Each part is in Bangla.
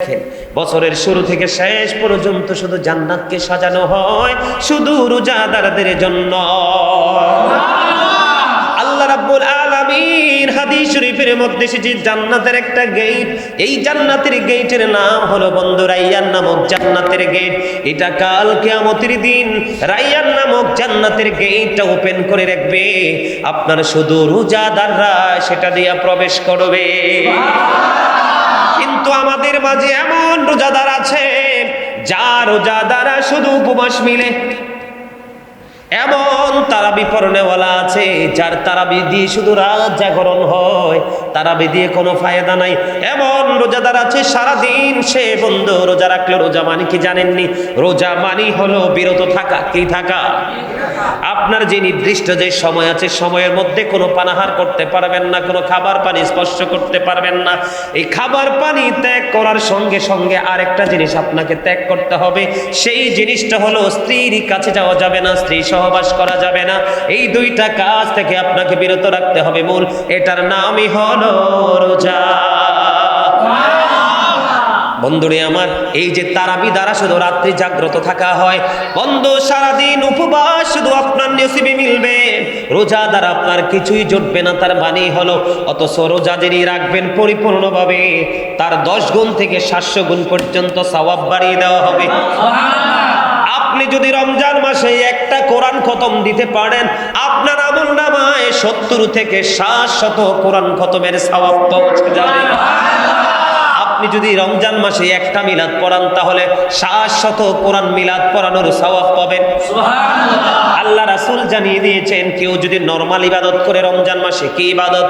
দেখেন, বছরের শুরু থেকে শেষ পর্যন্ত শুধু জান্নাতকে সাজানো হয় শুধু রোজাদারদের জন্য। আল্লাহ রাব্বুল আলামিন হাদিস শরীফের মধ্যে এসেছে জান্নাতের একটা গেট, এই জান্নাতের গেটের নাম হলো বন্ধু রাইয়ান নামক জান্নাতের গেট। এটা কাল কিয়ামতের দিন রাইয়ান নামক জান্নাতের গেটটা ওপেন করে রাখবে, আপনার শুধু রোজাদাররা সেটা দিয়ে প্রবেশ করবে। কিন্তু আমাদের মাঝে এমন রোজাদার আছে যা রোজাদারা শুধু উপবাস মিলে, এমন তারাবি পড়নেওয়ালা আছে যার তারাবি দিয়ে শুধু রাত জাগরণ হয়, তারাবি দিয়ে কোনো ফায়দা নাই। এমন রোজাদার আছে সারাদিন সে বন্ধু রোজা রাখলে, রোজা মানে কি জানেননি? রোজা মানে হলো বিরত থাকা। কি থাকা? আপনার যে নির্দিষ্ট যে সময় আছে সময়ের মধ্যে কোনো পানাহার করতে পারবেন না, কোনো খাবার পানি স্পর্শ করতে পারবেন না। এই খাবার পানি ত্যাগ করার সঙ্গে সঙ্গে আরেকটা জিনিস আপনাকে ত্যাগ করতে হবে, সেই জিনিসটা হলো স্ত্রীর কাছে যাওয়া যাবে না, স্ত্রী সহবাস করা যাবে না। এই দুইটা কাজ থেকে আপনাকে বিরত রাখতে হবে। মূল এটার নামই হলো রোজা। বন্ধুরে আমার, এই যে তারাবি দ্বারা শুধু রাত্রি জাগ্রত থাকা হয়, বন্ধু সারাদিন উপবাস শুধু আপনার নসিবে মিলবে, রোজা দ্বারা আপনার কিছুই জুটবে না। তার মানে হলো অথচ রোজা যিনি রাখবেন পরিপূর্ণভাবে তার 10 গুণ থেকে 700 গুণ পর্যন্ত সওয়াব বাড়িয়ে দেওয়া হবে। আপনি যদি রমজান মাসে একটা কোরআন খতম দিতে পারেন, আপনার আমলনামায় 70 থেকে 700 কোরআন খতমের সওয়াব পৌঁছে যাবে। আপনি যদি রমজান মাসে একটা মিলাদ পড়ান তাহলে 700 কোরআন মিলাদ পড়ানোর সওয়াব পাবেন। সুবহানাল্লাহ। আল্লাহ রাসূল জানিয়ে দিয়েছেন কেউ যদি নরমাল ইবাদত করে রমজান মাসে, কি ইবাদত?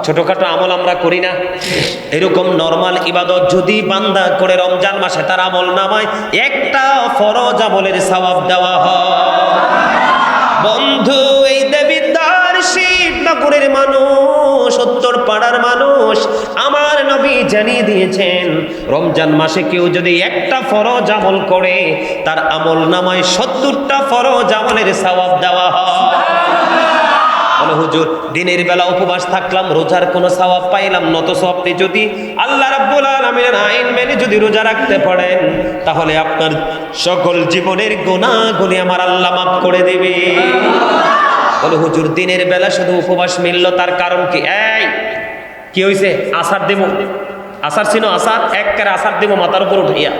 ছোটখাটো আমল আমরা করি না, এরকম নরমাল ইবাদত যদি বান্দা করে রমজান মাসে তার আমল নামায় একটা ফরজ আমলের সওয়াব দেওয়া হয়। বন্ধু, এই দেবিদ্বার শিবনগরের মানুষ, উত্তর পাড়ার মানুষ, আমার নবী জানিয়ে দিয়েছেন রমজান মাসে কেউ যদি একটা ফরজ আমল করে তার আমল নামায় 70টা ফরজ আমলের সওয়াব দেওয়া হয়। বলে হুজুর, দিনের বেলা উপবাস থাকলাম, রোজার কোনো সওয়াব পাইলাম না, অথচ আপনি যদি আল্লাহ রাব্বুল আলামিনের আইন মেনে যদি রোজা রাখতে পারেন তাহলে আপনার সকল জীবনের গুনাহগুলি আমার আল্লাহ মাফ করে দেবে। বলে হুজুর, দিনের বেলা শুধু উপবাস মিলল, তার কারণ কি? এই কি হইছে? আসার দেব, আসার ছিল, আসার একবারে আসার দেব মাথার উপর উঠাইয়া।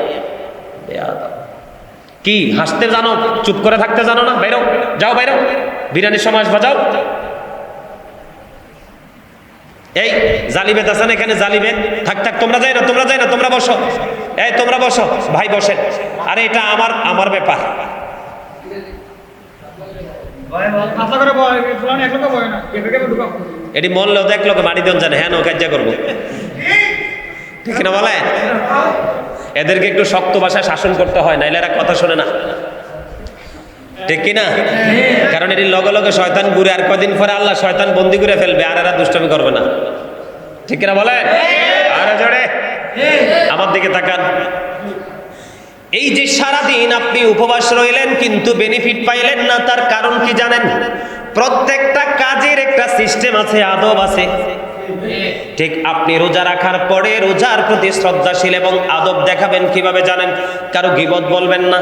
কি হাসতে জানো, চুপ করে থাকতে জানো না? বাইরো, যাও বাইরো, বিরিয়ানির সমাজ বাজাও। এই জালিবেদ আছেন এখানে, জালিবেদ থাক থাক, তোমরা যাই না, তোমরা যাই না, তোমরা বসো। এই তোমরা বসো, ভাই বসেন। আরে এটা আমার ব্যাপার। এটি মরলেও দেখ লোকে মাটি দেন জানে, হ্যাঁ কার্য করবো, ঠিক না বলে? এদেরকে একটু শক্ত ভাষায় শাসন করতে হয়, নাইলে এরা কথা শোনে না, ঠিক কিনা? কারণ এটি লগে লগে শয়তান ঘুরে, আর কদিন পরে আল্লাহ শয়তান বন্দি করে ফেলবে, আর এরা দুষ্টামি করবে না, ঠিক কিনা বলে? আরে জোরে আমার দিকে তাকান। এই যে সারাদিন আপনি উপবাস রইলেন কিন্তু বেনিফিট পাইলেন না, তার কারণ কি জানেন? প্রত্যেকটা কাজের একটা সিস্টেম আছে, আদব আছে। ঠিক আপনি রোজা রাখার পরে রোজার প্রতি শ্রদ্ধাশীল এবং আদব দেখাবেন কিভাবে জানেন? কারো গীবত বলবেন না,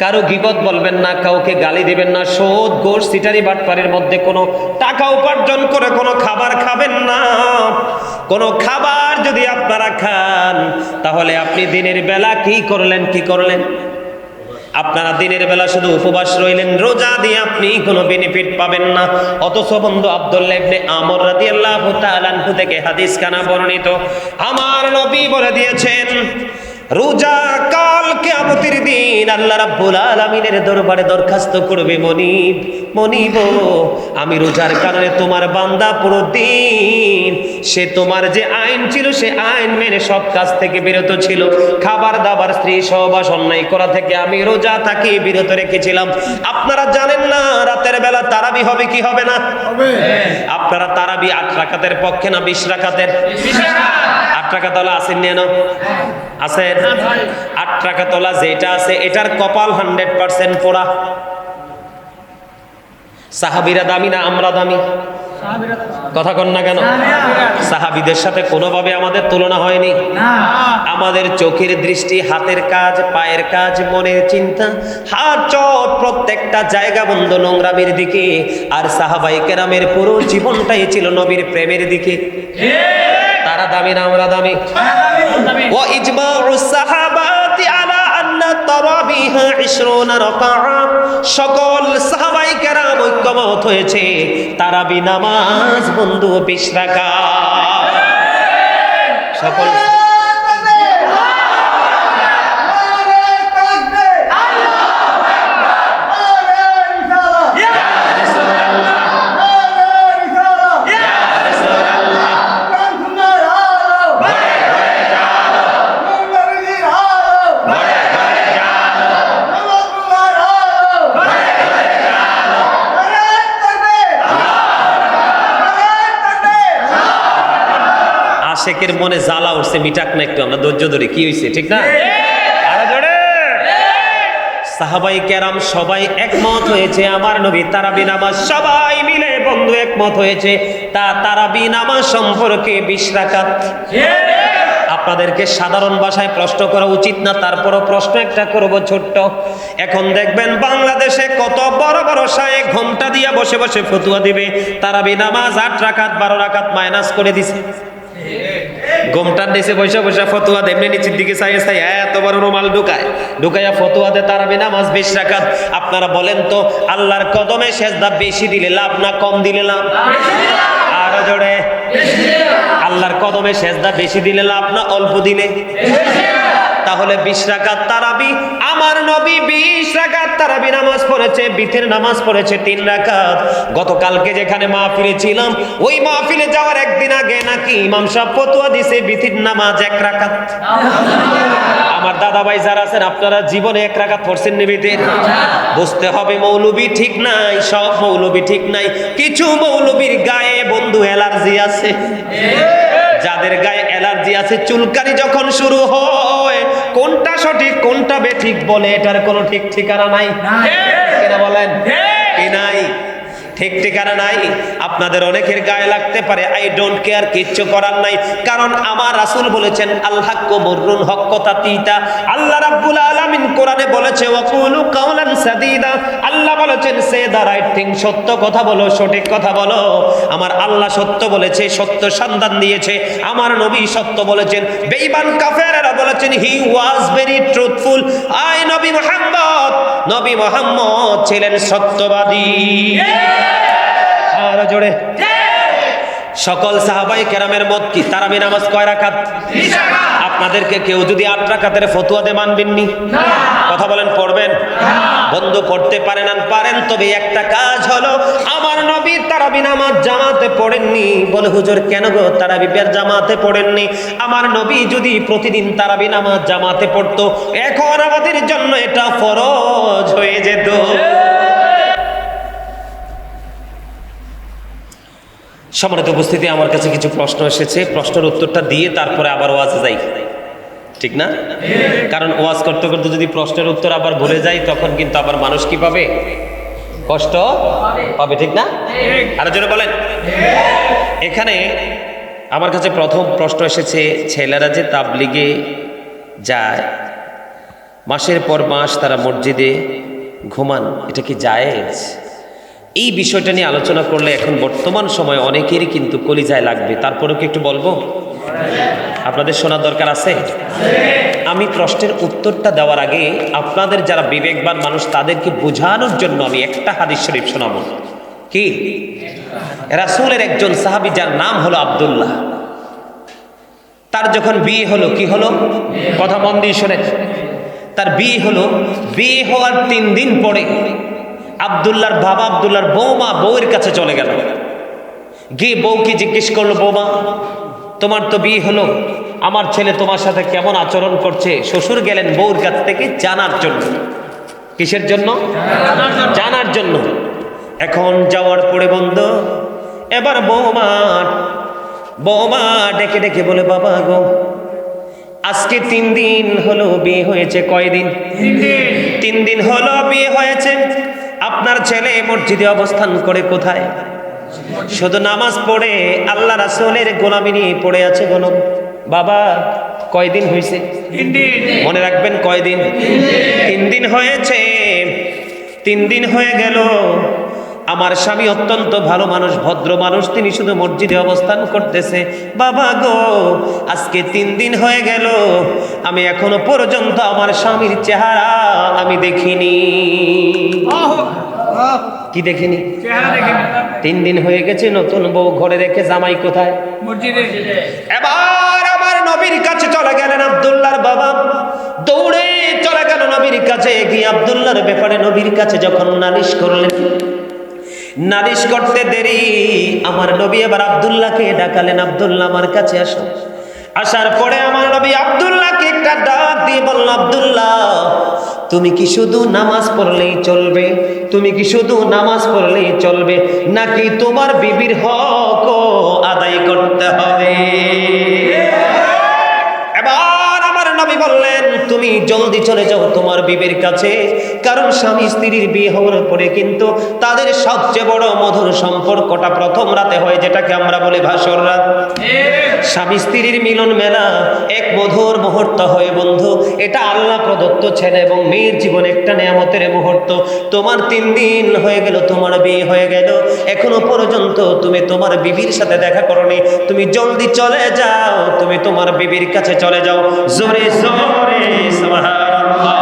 কারো গীবত বলবেন না, কাউকে গালি দিবেন না, সুদ ঘুষ সিটারি বাটপারের মধ্যে কোনো টাকা উপার্জন করে কোনো খাবার খাবেন না। কোনো খাবার যদি আপনারা খান তাহলে আপনি দিনের বেলা কি করলেন? কি করলেন? আপনারা দিনের বেলা শুধু উপবাস রইলেন, রোজা দিয়ে আপনি কোনো বেনিফিট পাবেন না। অথচ বন্ধু আব্দুল্লাহ ইবনে আমর রাদিয়াল্লাহু তাআলা আনহু থেকে হাদিস কানা বর্ণিত, আমার নবী বলে দিয়েছেন রোজা কাল কিয়ামতের দিন আল্লাহ রাব্বুল আলামিনের দরবারে দরখাস্ত করবে, মনিব মনিব, আমি রোজার কারণে তোমার বান্দা পুরো দিন সে তোমার যে আইন ছিল সে আইন মেনে সব কাজ থেকে বিরত ছিল, খাবার দাবার স্ত্রী সহবাস অন্যায় করা থেকে আমি রোজা তাকে বিরত রেখেছিলাম। আপনারা জানেন না রাতের বেলা তারাবি হবে কি হবে না? হবে। আপনারা তারাবি 8 রাকাতের পক্ষে না 20 রাকাতের? 8 রাকাত ওয়ালা আছেন না? আছেন? 8 রাকাত ওয়ালা যেটা আছে এটার কপাল 100% পোড়া। সাহাবীরা দামি না আমরা দামি? কথা কন না কেন? সাহাবীদের সাথে কোনোভাবে আমাদের তুলনা হয়নি। আমাদের চোখের দৃষ্টি, হাতের কাজ, পায়ের কাজ, মনের চিন্তা, হাত চোখ প্রত্যেকটা জায়গা বন্ধ নোংরামের দিকে। আর সাহাবায়ে কেরামের পুরো জীবনটাই ছিল নবীর প্রেমের দিকে। তারা দামি না আমরা দামি? ওয়া ইজমাউস সাহাবাতি আলা আন্না তারাবিহা 20 রাকাআ। সকল সাহাবায়ে কেরাম ঐক্যমত হয়েছে তারাবি নামাজ বন্ধু 20 রাকাত। সকল আশেকের মনে জ্বালা উঠছে, মিটাক না একটু, আমরা ধৈর্য ধরে। কি হয়েছে, ঠিক না? আরো জোরে। সাহাবায়ে কেরাম সবাই একমত হয়েছে আমার নবী তারাবি নামাজ, সবাই মিলে বন্ধু একমত হয়েছে তারাবি নামাজ সম্পর্কে 20 রাকাত। আপনাদেরকে সাধারণ ভাষায় প্রশ্ন করা উচিত না, তারপরও প্রশ্ন একটা করব ছোট্ট। এখন দেখবেন বাংলাদেশে কত বড় বড় শায়েখ ঘোমটা দিয়া বসে বসে ফতোয়া দিবে তারাবি নামাজ 8 রাকাত 12 রাকাত মাইনাস করে দিছে। গোমটার নিচে বসে বসে ফতোয়া দেয়, এমনি নিচের দিকে চাই চাই এত বড় রুমাল ঢুকাইয়া ফতোয়া দেয় তারাবি নামাজ 20 রাকাত। আপনারা বলেন তো আল্লাহর কদমে সেজদা বেশি দিলে লাভ না কম দিলে লাভ? আরো জোরে। আল্লাহর কদমে সেজদা বেশি দিলে লাভ না অল্প দিলে? তাহলে 20 রাকাত তারাবি, আমার নবী 20 রাকাত তারাবি নামাজ পড়েছে, বিতের নামাজ পড়েছে 3 রাকাত। গতকালকে যেখানে মাহফিলে ছিলাম, ওই মাহফিলে যাওয়ার একদিন আগে নাকি ইমাম সাহেব ফতোয়া দিছে বিতির নামাজ 1 রাকাত। আমার দাদা ভাই যারা আছেন, আপনারা জীবনে 1 রাকাত পড়ছেন নিবিতের? বুঝতে হবে মৌলবী ঠিক নাই, সব মৌলবী ঠিক নাই। কিছু মৌলবীর গায়ে বন্ধু অ্যালার্জি আছে। যাদের গায়ে অ্যালার্জি আছে, চুলকানি যখন শুরু হয়, কোনটা সঠিক কোনটা বেঠিক বলে এটার কোনো ঠিক ঠিকানা নাই। কেন বলেন? কি নাই? ঠিক ঠিকানা নাই। আপনাদের অনেকের গায়ে লাগতে পারে, আই ডোন্ট কেয়ার, কিচ্ছু করার নাই। কারণ আমার রাসূল বলেছেন আল হাক্কু মুররুন, হক কথা তিতা। আল্লাহ রাব্বুল আলামিন কোরআনে বলেছে ওয়াকুলু কাওলান সাদীদা। আল্লাহ বলেছেন সে দা রাইট থিং, সত্য কথা বলো, সঠিক কথা বলো। আমার আল্লাহ সত্য বলেছে, সত্য সন্ধান দিয়েছে। আমার নবী সত্য বলেছেন। বেঈমান কাফেররা বলেছেন হি ওয়াজ ভেরি ট্রুথফুল। আই নবী মুহাম্মদ ছিলেন সত্যবাদী। আর জোরে। সকল সাহাবায়ে কেরামের মত কি তারাবি নামাজ কয় রাকাত? 20 রাকাত। আপনাদেরকে কেউ যদি 8 রাকাতের ফতোয়া দেয় মানবেননি? কথা বলেন, পড়বেন? বন্ধ করতে পারেন না? পারেন। তবে একটা কাজ হলো, আমার নবী তারাবি নামাজ জামাতে পড়েননি। বলে হুজুর কেন গো তারাবি জামাতে পড়েননি? আমার নবী যদি প্রতিদিন তারাবি নামাজ জামাতে পড়তো, এখন আমাদের জন্য এটা ফরজ হয়ে যেত। সম্মানিত উপস্থিতি, আমার কাছে কিছু প্রশ্ন এসেছে, প্রশ্নের উত্তরটা দিয়ে তারপরে আবার ওয়াজে যাই, ঠিক না? কারণ ওয়াজ করতে করতে যদি প্রশ্নের উত্তর আবার ভুলে যাই, তখন কিন্তু আবার মানুষ কি পাবে? কষ্ট পাবে, ঠিক না? আরো জোরে বলেন। এখানে আমার কাছে প্রথম প্রশ্ন এসেছে, ছেলেরা যে তাবলিগে যায়, মাসের পর মাস তারা মসজিদে ঘুমান, এটা কি জায়েজ? এই বিষয়টা নিয়ে আলোচনা করলে এখন বর্তমান সময়ে অনেকেরই কিন্তু কলিজায় লাগবে। তারপরেও কি একটু বলবো? আপনাদের শোনার দরকার আছে। আমি প্রশ্নের উত্তরটা দেওয়ার আগে আপনাদের যারা বিবেকবান মানুষ, তাদেরকে বোঝানোর জন্য আমি একটা হাদিস শরীফ শোনাবো। কি? রাসূলের একজন সাহাবী যার নাম হলো আব্দুল্লাহ, তার যখন বিয়ে হলো, কি হলো? কথা মন দিয়ে শোনেন। তার বিয়ে হলো, বিয়ে হওয়ার 3 দিন পরে আব্দুল্লাহর বাবা আব্দুল্লাহর বৌমা বউয়ের কাছে চলে গেল। গিয়ে বউকে জিজ্ঞেস করলো, বৌমা তোমার তো বিয়ে হলো, আমার ছেলে তোমার সাথে কেমন আচরণ করছে? শ্বশুর গেলেন বউর কাছ থেকে জানার জন্য। কিসের জন্য? জানার জন্য। এখন যাওয়ার পরে বন্ধ, এবার বৌমা ডেকে ডেকে বলে, বাবা গো, আজকে 3 দিন হলো বিয়ে হয়েছে। কয়দিন? 3 দিন হলো বিয়ে হয়েছে। আপনার ছেলে মসজিদে অবস্থান করে কোথায়? শুধু নামাজ পড়ে আল্লাহ রাসূলের গোলামি নিয়ে পড়ে আছে গোলাম। বাবা কয়দিন হয়েছে? 3 দিন। মনে রাখবেন কয়দিন? 3 দিন হয়েছে। 3 দিন হয়ে গেল। আমার স্বামী অত্যন্ত ভালো মানুষ, ভদ্র মানুষ, তিনি শুধু মসজিদে অবস্থান করতেছে। বাবা গো, আজকে 3 দিন হয়ে গেল, আমি এখনো পর্যন্ত আমার স্বামীর চেহারা আমি দেখিনি। কি দেখিনি? চেহারা দেখেন 3 দিন হয়ে গেছে, নতুন বউ ঘরে রেখে জামাই কোথায়? মসজিদে। এবার আমার নবীর কাছে চলে গেলেন আব্দুল্লাহর বাবা, দৌড়ে চলে গেল নবীর কাছে। গিয়ে আব্দুল্লাহর ব্যাপারে নবীর কাছে যখন নালিশ করলেন, নালিশ করতে দেরি, আমার নবী এবার আব্দুল্লাহকে ডাকালেন, আব্দুল্লাহ আমার কাছে আসো। আসার পরে আমার নবী আব্দুল্লাহকে একটা ডাক দিয়ে বলল, আব্দুল্লাহ তুমি কি শুধু নামাজ পড়লেই চলবে? তুমি কি শুধু নামাজ পড়লেই চলবে, নাকি তোমার বিবির হক আদায় করতে হবে? এবার আমার নবী বললেন, তুমি জলদি চলে যাও তোমার বিবির কাছে, কারণ স্বামী স্ত্রীর বিয়ে হওয়ার পরে কিন্তু তাদের সবচেয়ে বড় মধুর সম্পর্কটা প্রথম রাতে হয়, যেটাকে আমরা বলি ভাসর রাত। স্বামী স্ত্রীর মিলন মেলা এক মধুর মুহূর্ত হয় বন্ধু। এটা আল্লাহ প্রদত্ত ছেলে এবং মেয়ের জীবনে একটা নেয়ামতের মুহূর্ত। তোমার 3 দিন হয়ে গেল, তোমার বিয়ে হয়ে গেল, এখনো পর্যন্ত তুমি তোমার বিবির সাথে দেখা করনি। তুমি জলদি চলে যাও, তুমি তোমার বিবির কাছে চলে যাও। জোরে জোরে সুবহানাল্লাহ।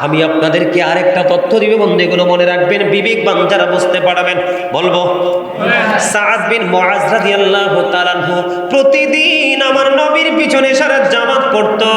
আমি আপনাদেরকে আরেকটা তথ্য দিব বন্ধু, এগুলো মনে রাখবেন, বিবেকবান যারা বুঝতে পারবেন বলবো। সাদ বিন মুআজ রাদিয়াল্লাহু তাআলা আনহু প্রতিদিন আমার নবীর পিছনে এশারের জামাত পড়তো।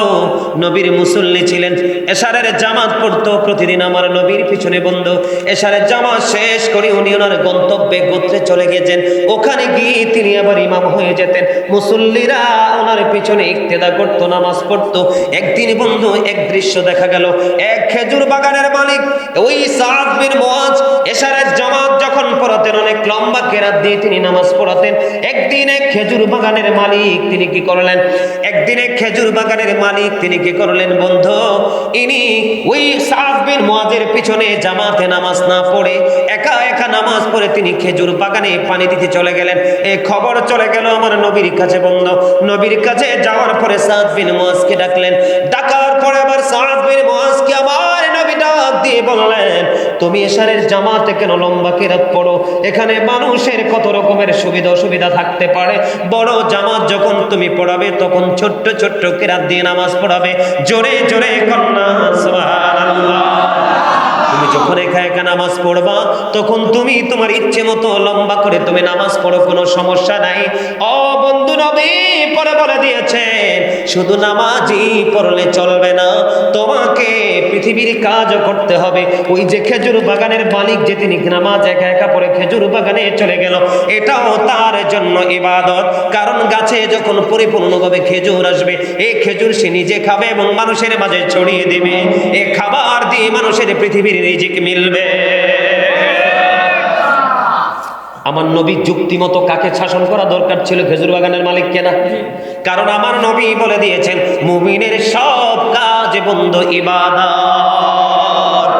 নবীর মুসল্লি ছিলেন, এশারের জামাত পড়তো প্রতিদিন আমার নবীর পিছনে বন্ধু। এশারের জামাত শেষ করে উনি ওনার গন্তব্যে গোত্রে চলে গেছেন। ওখানে গিয়ে তিনি আবার ইমাম হয়ে যেতেন, মুসল্লিরা ওনার পিছনে ইক্তেদা করতো, নামাজ পড়তো। একদিন বন্ধু এক দৃশ্য দেখা গেল, এক খেজুর বাগানের মালিক ওই সাদ বিন মুআজ এশারের জামাত যখন পড়াতেন, অনেক লম্বা কেরাত দিয়ে তিনি নামাজ পড়াতেন। একদিন এক খেজুর বাগানের মালিক তিনি কি করলেন? একদিন এক খেজুর বাগানের মালিক তিনি কি করলেন বন্ধু? ইনি ওই সাদ বিন মুআজের পিছনে জামাতে নামাজ না পড়ে একা একা নামাজ পড়ে তিনি খেজুর বাগানে পানি দিতে চলে গেলেন। এই খবর চলে গেল আমার নবীর কাছে বন্ধু। নবীর কাছে যাওয়ার পরে সাদ বিন মুআজকে ডাকলেন। ডাকার পরে আবার সাদ বিন মুআজকে আমার নবী ডাক দিয়ে বললেন, তুমি এশারের জামাতে কেন লম্বা কেরাত পড়ো? এখানে মানুষের কত রকমের সুবিধা অসুবিধা থাকতে পারে। বড় জামাত যখন তুমি পড়াবে তখন ছোট্ট ছোট্ট কেরাত দিয়ে নামাজ পড়াবে। জোরে জোরে কন্যা সুবহানাল্লাহ। তুমি যখন একা একা নামাজ পড়বা তখন তুমি তোমার ইচ্ছে মতো লম্বা করে তুমি নামাজ পড়ো, কোনো সমস্যা নাই। ও বন্ধু, নবী পরে বলে দিয়েছেন শুধু নামাজই পড়লে চলবে না, তোমাকে পৃথিবীর কাজও করতে হবে। ওই যে খেজুর বাগানের মালিক যে তিনি নামাজ একা একা পড়ে খেজুর বাগানে চলে গেল, এটাও তার জন্য ইবাদত। কারণ গাছে যখন পরিপূর্ণভাবে খেজুর আসবে, এই খেজুর সে নিজে খাবে এবং মানুষের মাঝে ছড়িয়ে দেবে। এই খাবার দিয়ে মানুষের পৃথিবীর রিজিক মিলবে। আমার নবী যুক্তি মতো কাকে শাসন করা দরকার ছিল? খেজুর বাগানের মালিক কেনা? কারণ আমার নবী বলে দিয়েছেন মুমিনের সব কাজ বন্ধু ইবাদত।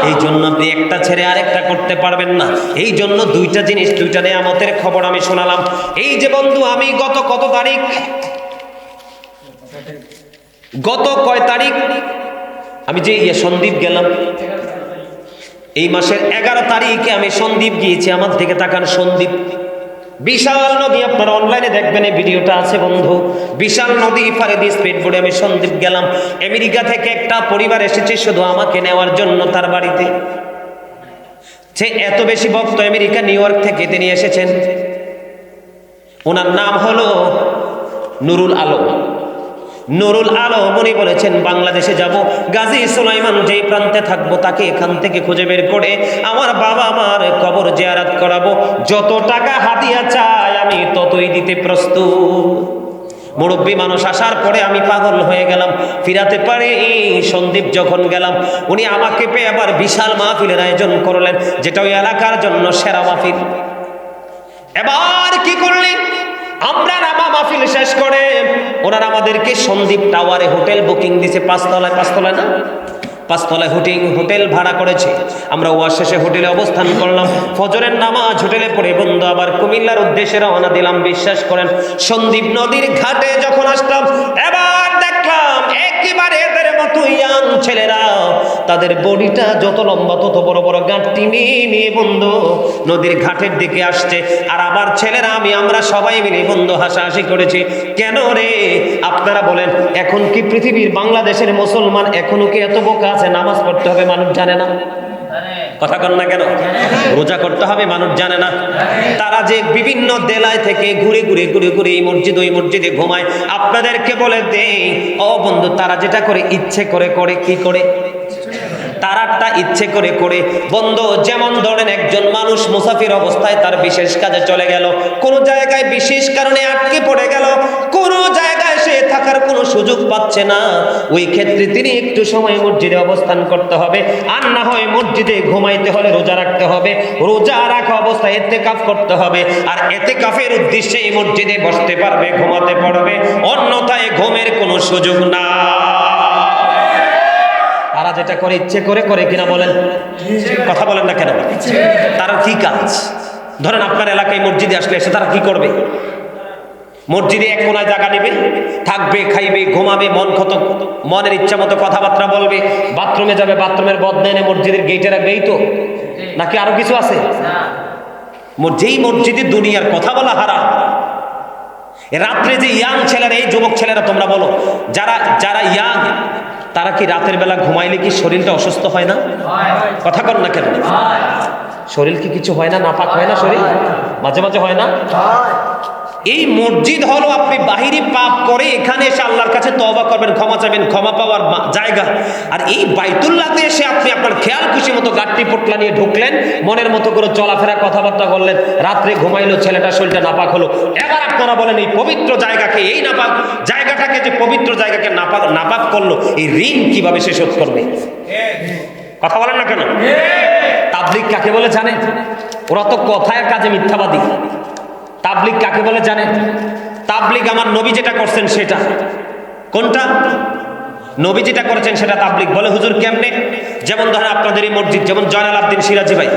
এই জন্য আপনি একটা ছেড়ে আরেকটা করতে পারবেন না। এই জন্য দুইটা জিনিস, দুইটা নেয়ামতের খবর আমি শোনালাম। এই যে বন্ধু, আমি গত কত তারিখ, গত কয় তারিখ আমি যে সন্দ্বীপ গেলাম, এই মাসের 11 তারিখে আমি সন্দ্বীপ গিয়েছি। আমার দিকে তাকান, সন্দ্বীপ বিশাল নদী, আপনারা অনলাইনে দেখবেন, এই ভিডিওটা আছে বন্ধু। বিশাল নদী পাড়ে দিয়ে স্পিড বোটে আমি সন্দ্বীপ গেলাম। আমেরিকা থেকে একটা পরিবার এসেছে শুধু আমাকে নেওয়ার জন্য তার বাড়িতে। সে এত বেশি ভক্ত, আমেরিকা নিউ ইয়র্ক থেকে তিনি এসেছেন। ওনার নাম হলো নুরুল আলম। নুরুল আলম উনি বলেছেন বাংলাদেশে যাব, গাজী সুলাইমান যেই প্রান্তে থাকবো তাকে এখান থেকে খুঁজে বের করে আমার বাবা মার কবর জিয়ারত করাবো। যত টাকা হাদিয়া চাই আমি ততই দিতে প্রস্তুত। মুরব্বী মানুষ আসার পরে আমি পাগল হয়ে গেলাম, ফিরাতে পারে। এই সন্দ্বীপ যখন গেলাম, উনি আমাকে পেয়ে আবার বিশাল মাহফিলের আয়োজন করলেন, যেটা ওই এলাকার জন্য সেরা মাহফিল। এবার কি করলেন? আমরা নামা মাহফিল শেষ করে ওনারা আমাদেরকে সন্দ্বীপ টাওয়ারে হোটেল বুকিং দিছে, 5 তলায়, 5 তলায় না, পাঁচতলায় হোটেল ভাড়া করেছে। আমরা ওয়াজ শেষে হোটেলে অবস্থান করলাম, ফজরের নামাজ হোটেলে পড়ে বন্ধু আবার কুমিল্লার উদ্দেশ্যে রওনা দিলাম। বিশ্বাস করেন সন্দ্বীপ নদীর ঘাটে যখন আসলাম, এবার দেখলাম একেবারে এদের মতো ইয়াং ছেলেরা, তাদের বডিটা যত লম্বা তত বড় বড় গাঁটটি নিয়ে বন্ধু নদীর ঘাটের দিকে আসছে। আর আবার ছেলেরা আমরা সবাই মিলে বন্ধু হাসাহাসি করেছি। কেন রে আপনারা বলেন, এখন কি পৃথিবীর বাংলাদেশের মুসলমান এখনো কি এত বোকা আছে? নামাজ পড়তে হবে মানুষ জানে না, কথা কন না কেন? রোজা করতে হবে মানুষ জানে না। তারা যে বিভিন্ন দেলায় থেকে ঘুরে এই মসজিদ ওই মসজিদে ঘুমায়, আপনাদেরকে বলে দেই ও বন্ধু, তারা যেটা করে ইচ্ছে করে কি করে? তারাটা ইচ্ছে করে বন্ধু। যেমন ধরেন একজন মানুষ মুসাফির অবস্থায় তার বিশেষ কাজে চলে গেল, কোন জায়গায় বিশেষ কারণে আটকে পড়ে গেল, কোন জায়গায় সে থাকার কোনো সুযোগ পাচ্ছে না, ওই ক্ষেত্রে তিনি একটু সময় মসজিদে অবস্থান করতে হবে। আর না হয় মসজিদে ঘুমাইতে হলে রোজা রাখতে হবে, রোজা রাখা অবস্থায় ইতিকাফ করতে হবে। আর ইতিকাফের উদ্দেশ্যে এই মসজিদে বসতে পারবে, ঘুমাতে পারবে, অন্যথায় ঘুমের কোনো সুযোগ না। তারা যেটা করে ইচ্ছে করে কিনা বলেন? কথা বলেন না কেন? তারা কি কাজ? ধরেন আপনার এলাকায় মসজিদে আসলে এসে তারা কি করবে? মসজিদে এক কোনায় জায়গা নেবে, থাকবে, খাইবে, ঘুমাবে, মনের ইচ্ছা মতো কথাবার্তা বলবে, বাথরুমে যাবে, বাথরুমের বদনা এনে মসজিদের গেটে রাখবে, এই তো? নাকি আরো কিছু আছে? যেই মসজিদে দুনিয়ার কথা বলা হারাম। রাত্রে যে ইয়াং ছেলেরা, এই যুবক ছেলেরা তোমরা বলো, যারা ইয়াং, তারা কি রাতের বেলা ঘুমাইলে কি শরীরটা অসুস্থ হয় না? কথা কর না কেন? শরীর কি কিছু হয় না? নাপাক হয় না শরীর? মাঝে মাঝে হয় না? এই মসজিদ হলো আপনি বাহিরি পাপ করে এখানে এসে আল্লাহর কাছে তওবা করবেন, ক্ষমা চাইবেন, ক্ষমা পাওয়ার জায়গা। আর এই বাইতুল্লাহতে এসে আপনি আপনার খেয়াল খুশি মতো গাট্টি পোটলা নিয়ে ঢুকলেন, মনের মতো করে চলাফেরা কথাবার্তা করলেন, রাত্রে ঘুমাইলো, ছেলেটা শরীরটা নাপাক হলো। এবার আপনারা বলেন, এই পবিত্র জায়গাকে, এই নাপাক জায়গাটাকে, যে পবিত্র জায়গাকে নাপাক করলো, এই ঋণ কিভাবে সে শোধ করবে? কথা বলেন না কেন? তাবলীগ কাকে বলে জানেন? ওরা তো কথায় কাজে মিথ্যাবাদী। তাবলীগ কাকে বলে জানেন? তাবলীগ আমার নবী যেটা করছেন সেটা। কোনটা? নবী যেটা করেছেন সেটা তাবলীগ বলে। হুজুর কেমনে? যেমন ধরেন আপনাদের এই মসজিদ, যেমন জয়নাল আবদিন সিরাজি ভাই,